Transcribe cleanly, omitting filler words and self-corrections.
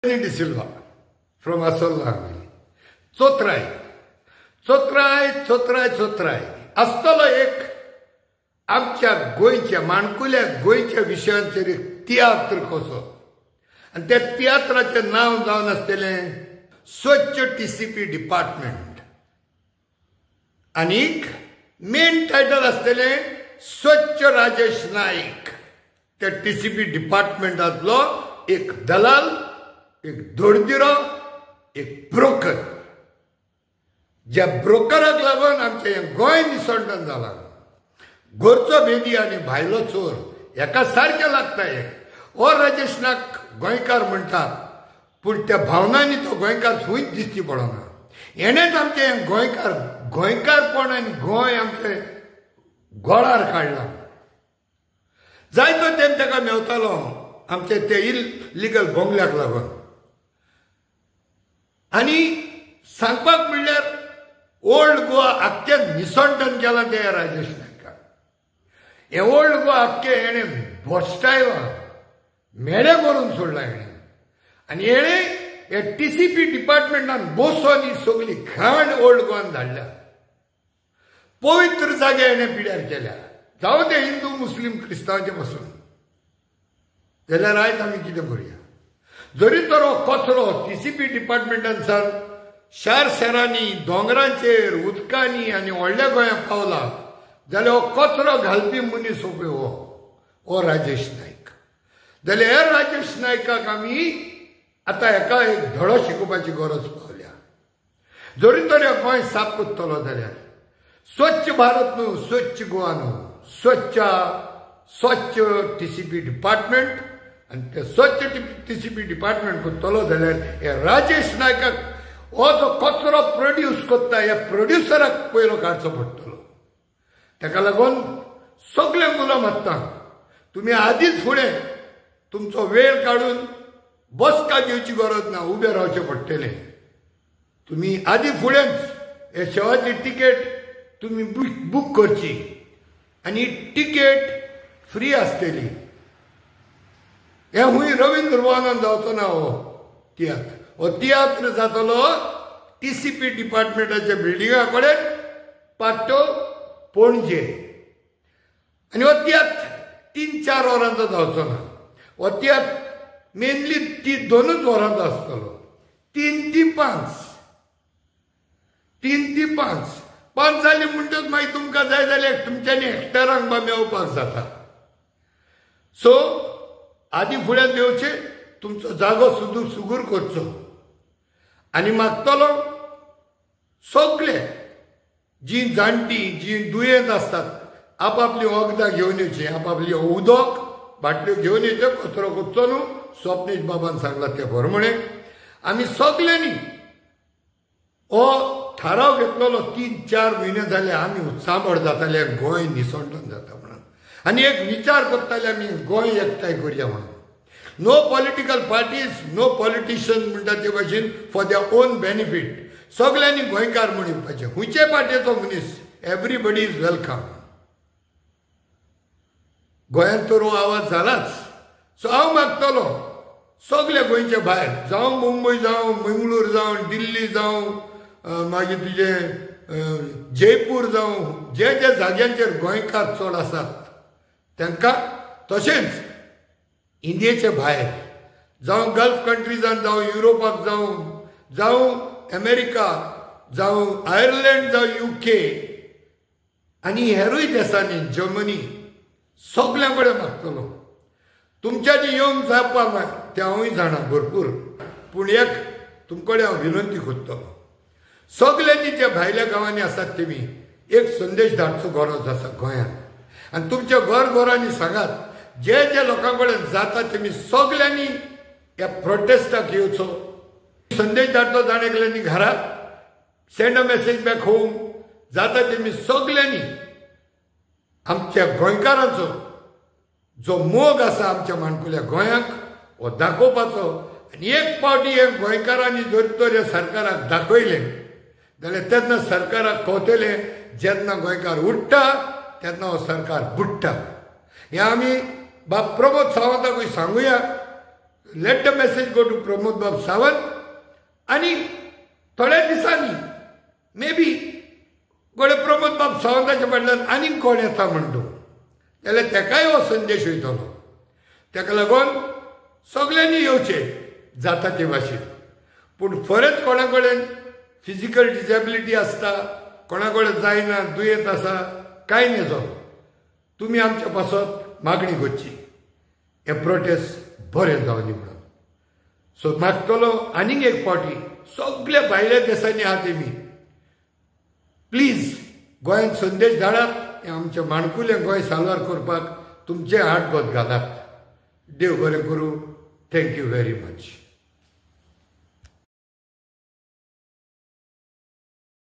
Di Silva from Asolla. चोत्राय असतलो एक आमच्या गोयच्या माणकुल्या गोयच्या विशयांचेर एक तियात्र कसो आणि त्या तियात्राचे नाव जावन आसतले स्वच्छ टीसीपी डिपार्टमेंट आणि मेन टायटल आसतले स्वच्छ राजेश नाईक. त्या टीसीपी डिपार्टमेंटातलो एक दलाल, एक दोडदिरो, एक ब्रोकर. ज्या ब्रोकराक लागून आमचे गोंय निसंडन जाला. घरचो भेदी आणि भायलो चोर एका सारखे लागताय. ओ राजेश नाईक गोंयकार म्हणटात पूण त्या भावनांनी तो गोंयकार खंयच दिसती पडना. हेणेच आमचे गोंयकारपण आनी गोंय आमचे गोळार काडला. जायतो तेम ताका मेवतालो आमचे ते इलिगल बोंगल्याक लागून. आनी सांगपाक म्हणल्यार ओल्ड गोवा आख्खें निसंडन केलां ते राजेश नायकान. हे ओल्ड गोवा आख्खें हेणें भोश्टायलां, मेळे करून सोडला हेणें. आनी हेणें हे टीसीपी डिपार्टमेंटान बसोन ही सगळी घाण ओल्ड गोवान धाडल्या. पवित्र जागे हेणें पिड्यार केल्या, जावं ते हिंदू मुस्लीम क्रिस्तांवांचे पासून. जाल्यार आयज आमी कितें करुया? जरी तर हो कचरो टीसीपी डिपार्टमेंटान सर शार शहरांनी, दोंगरांचेर, उदकांनी आनी व्हडल्या गोंयांत पावला, जाल्यार हो कचरो घालपी मनीस हो राजेश नाईक. जाल्यार हे राजेश नायकाक आमी आतां हेका एक धडो शिकोवपाची गरज पावल्या. जरी तर हे गोंय साफ करतलो जाल्यार स्वच्छ भारत न्हू, स्वच्छ गोवा न्हू, स्वच्छ टीसीपी डिपार्टमेंट. आनी ते स्वच्छ टीसीपी डिपार्टमेंट करतलो जाल्यार हे राजेश नायकाक हो जो कचरो प्रोड्यूस करता ह्या प्रोड्युसराक पयलो काडचो पडटलो. ताका लागून सगळे मुलं मागता तुमी आदींच फुडें तुमचो वेळ काडून बसका घेवची गरज ना, उबें रावचें पडटलें. तुमी आदीं फुडेंच हे शेवाची तिकेट तुमी बूक करची आनी तिकेट फ्री आसतली. हे खूंय रवींद्र भवनान जावचो ना हो तियात्र जातलो टीसीपी डिपार्टमेंटाच्या बिल्डिंगा कडेन पाट्टो पणजे. आनी हो तियात्र 3-4 वरांचो जावचो ना. हो तियात्र मेनली 2 वरांचो आसतलो. 3 ते 5 जाली म्हणटच मागीर तुमकां जाय जाल्यार तुमच्यांनी हेक्टरांक बा मेवपाक जाता. सो आदीं फुडें देवचें, तुमचो जागो सुगूर करचो. आनी मागतलो सगळे जीं जाणटी, जीं दुयेंत आसतात आपआपली वखदां घेवन येवची, आपआपली उदक बाटल्यो घेवन येच्यो. कचरो करचो न्हू, स्वप्नीश बाबान सांगला ते बरोवणे. आमी सगळ्यांनी हो थाराव घेतलेलो 3-4 म्हयने जाले आमी सांबळ जाताले गोंय निसंडन जाता म्हणून. आनी एक विचार करताले आमी गोंय एकठांय करया म्हणून. No political parties, no politicians म्हणटा ते भाशेन फॉर देअर ओन बेनिफीट सगळ्यांनी गोंयकार म्हणून येवपाचें. खंयचे पार्टीचो मनीस, एवरीबडी इज वेलकम. गोंयांत तर हो आवाज जालाच. सो हांव मागतलो सगळे गोंयचे भायर, जावं मुंबय, जावं मंगळूर, जावं दिल्ली, जावं मागीर तुजे जयपूर, जावं जे जाग्यांचेर गोंयकार चड आसात तांकां, तशेंच इंडियेचे भायर जावं गल्फ कंट्रीजान, जावं युरोपाक, जावं अमेरिका, जावं आयर्लंड, जावं UK आनी हेरूय देशांनी, जर्मनी, सगळ्यां कडेन मागतलो तुमच्यांनी येवंक जावपाक ते हांवूय जाणा भरपूर. पूण एक तुमचे कडेन हांव विनंती करतलो, सगळ्यांनी जे भायल्या गांवांनी आसात तेमी एक संदेश धाडचो गरज आसा गोंयांत. आनी तुमच्या घरांनी सांगात जे लोकां कडेन जाता तेमी सगळ्यांनी ह्या प्रोटेस्टाक येवचो. संदेश धाडचो जाण एकल्यांनी घरात, send a message back home. जाता तेमी सगळ्यांनी आमच्या गोंयकारांचो जो मोग आसा आमच्या माणकुल्या गोंयांक हो दाखोवपाचो. आनी एक फावटी हे गोंयकारांनी जर तर ह्या सरकाराक दाखयलें जाल्यार तेन्ना सरकाराक कळटलें जेन्ना गोंयकार उठ्ठा तेन्ना हो सरकार बुडटा. हें आमी बाब प्रमोद सावंताकूय सांगुया. Let the message go to Pramod बाब सावंत आणि थोड्या दिसांनी मे बी गोडे प्रमोद बाब सावंताच्या फाटल्यान आनीक कोण येता म्हणटो जाल्यार तेकाय हो संदेश वयतलो. ताका लागून सगळ्यांनी येवचें जाता ते भाशेन. पूण फरत कोणा कडेन फिजिकल डिसेबिलिटी आसता, कोणा कडेन जायना, दुयेंत आसा, कांय नजो, तुमी आमच्या पासत मागणी करची हें प्रोटेस्ट बरें जावनी म्हणून. सो मागतलो आनीक एक फावटी सगळ्या भायल्या देशांनी आहा तेमी प्लीज गोंयांत संदेश धाडात, आमच्या माणकुलें गोंय साल्वार करपाक तुमचे हात बोट घालात. देव बरें करूं. Thank you very much.